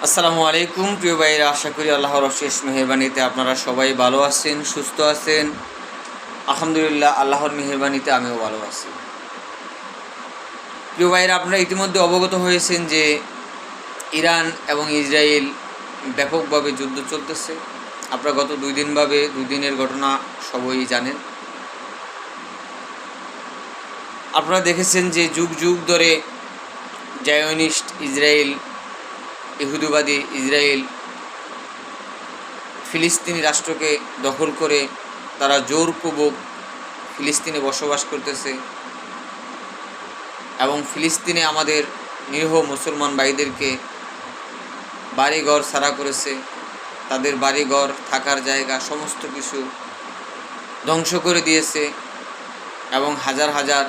আসসালামু আলাইকুম প্রিয় ভাইরা, আশা করি আল্লাহর অশেষ মেহেরবানিতে আপনারা সবাই ভালো আছেন, সুস্থ আছেন। আলহামদুলিল্লাহ, আল্লাহর মেহেরবানিতে আমিও ভালো আছি। প্রিয় ভাইরা, আপনারা ইতিমধ্যে অবগত হয়েছেন যে ইরান এবং ইসরায়েল ব্যাপকভাবে যুদ্ধ চলতেছে। আপনারা গত দুই দিনের ঘটনা সবই জানেন। আপনারা দেখেছেন যে যুগ যুগ ধরে জায়োনিস্ট ইসরায়েল, ইহুদিবাদী ইসরায়েল ফিলিস্তিনি রাষ্ট্রকে দখল করে তারা জোরপূর্বক ফিলিস্তিনে বসবাস করতেছে এবং ফিলিস্তিনে আমাদের নিরীহ মুসলমান ভাইদেরকে বাড়িঘর ছাড়া করেছে। তাদের বাড়িঘর, থাকার জায়গা সমস্ত কিছু ধ্বংস করে দিয়েছে এবং হাজার হাজার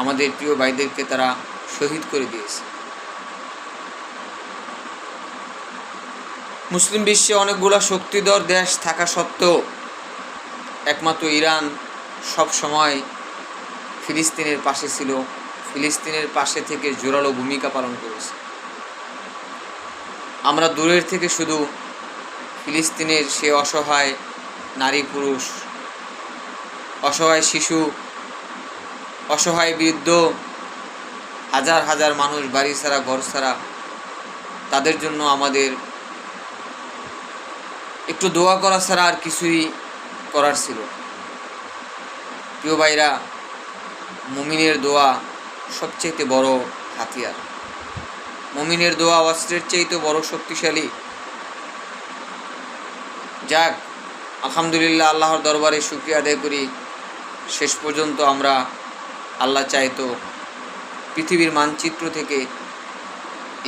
আমাদের প্রিয় ভাইদেরকে তারা শহীদ করে দিয়েছে। মুসলিম বিশ্বে অনেকগুলো শক্তিধর দেশ থাকা সত্ত্বেও একমাত্র ইরান সব সময় ফিলিস্তিনের পাশে ছিল, ফিলিস্তিনের পাশে থেকে জোরালো ভূমিকা পালন করেছে। আমরা দূরের থেকে শুধু ফিলিস্তিনের সে অসহায় নারী পুরুষ, অসহায় শিশু, অসহায় বৃদ্ধ, হাজার হাজার মানুষ বাড়ি ছাড়া ঘর ছাড়া, তাদের জন্য আমাদের একটু দোয়া করা ছাড়া আর কিছুই করার ছিল। প্রিয় ভাইরা, মুমিনের দোয়া সবচেয়ে বড় হাতিয়ার। মুমিনের দোয়া অস্ত্রের চাইতে বড় শক্তিশালী। যাক, আলহামদুলিল্লাহ, আল্লাহর দরবারে শুকরিয়া আদায় করি, শেষ পর্যন্ত আমরা আল্লাহ চাইতো পৃথিবীর মানচিত্র থেকে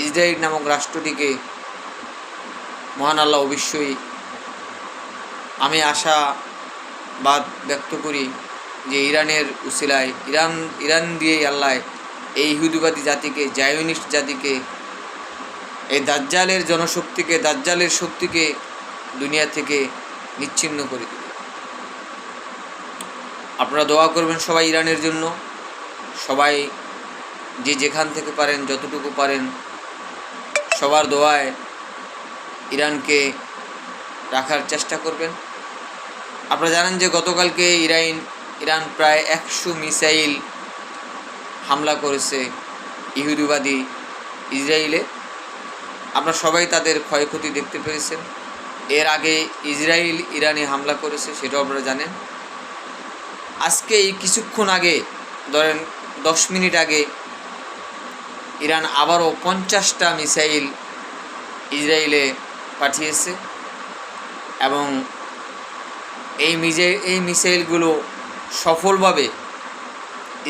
ইসরায়েল নামক রাষ্ট্রটিকে মহান আল্লাহ অবশ্যই, আমি আশাবাদ ব্যক্ত করি যে ইরানের উসিলায়, ইরান দিয়েই আল্লাহ এই ইহুদিবাদী জাতিকে, জায়োনিস্ট জাতিকে, এই দাজ্জালের জনশক্তিকে, দাজ্জালের শক্তিকে দুনিয়া থেকে নিচ্ছিন্ন করে দেবে। আপনারা দোয়া করবেন সবাই ইরানের জন্য। সবাই যে যেখান থেকে পারেন, যতটুকু পারেন, সবার দোয়ায় ইরানকে রাখার চেষ্টা করবেন। আপনারা জানেন যে গতকালকে ইরান প্রায় 100 মিসাইল হামলা করেছে ইহুদিবাদী ইসরায়েলে। আপনারা সবাই তাদের ক্ষয়ক্ষতি দেখতে পেরেছেন। এর আগে ইসরায়েল ইরানে হামলা করেছে, সেটাও আপনারা জানেন। আজকে এই কিছুক্ষণ আগে, ধরেন 10 মিনিট আগে, ইরান আবারও 50টা মিসাইল ইসরায়েলে পাঠিয়েছে এবং এই মিসাইলগুলো সফলভাবে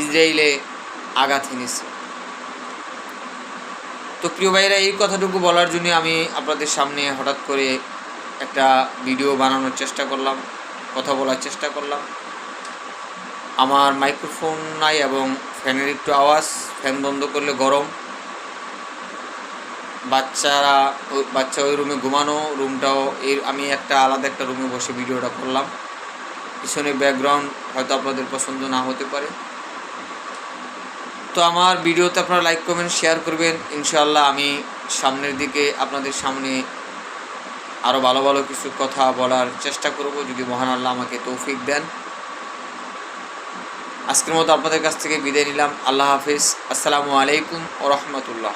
ইসরায়েলে আঘাত এনেছে। তো প্রিয় ভাইরা, এই কথাটুকু বলার জন্য আমি আপনাদের সামনে হঠাৎ করে একটা ভিডিও বানানোর চেষ্টা করলাম, কথা বলার চেষ্টা করলাম। আমার মাইক্রোফোন নাই এবং ফ্যানের একটু আওয়াজ, ফ্যান বন্ধ করলে গরম। বাচ্চা ওই রুমে ঘুমানো, রুমটাও আমি আলাদা একটা রুমে বসে ভিডিওটা করলাম। পিছনে ব্যাকগ্রাউন্ড হয়তো আপনাদের পছন্দ না হতে পারে। তো আমার ভিডিওতে আপনারা লাইক, কমেন্ট, শেয়ার করবেন। ইনশাআল্লাহ আমি সামনের দিকে আপনাদের সামনে আরও ভালো ভালো কিছু কথা বলার চেষ্টা করব, যদি মহান আল্লাহ আমাকে তৌফিক দেন। আজকের মতো আপনাদের কাছ থেকে বিদায় নিলাম। আল্লাহ হাফিজ। আসসালামু আলাইকুম ওয়া রাহমাতুল্লাহ।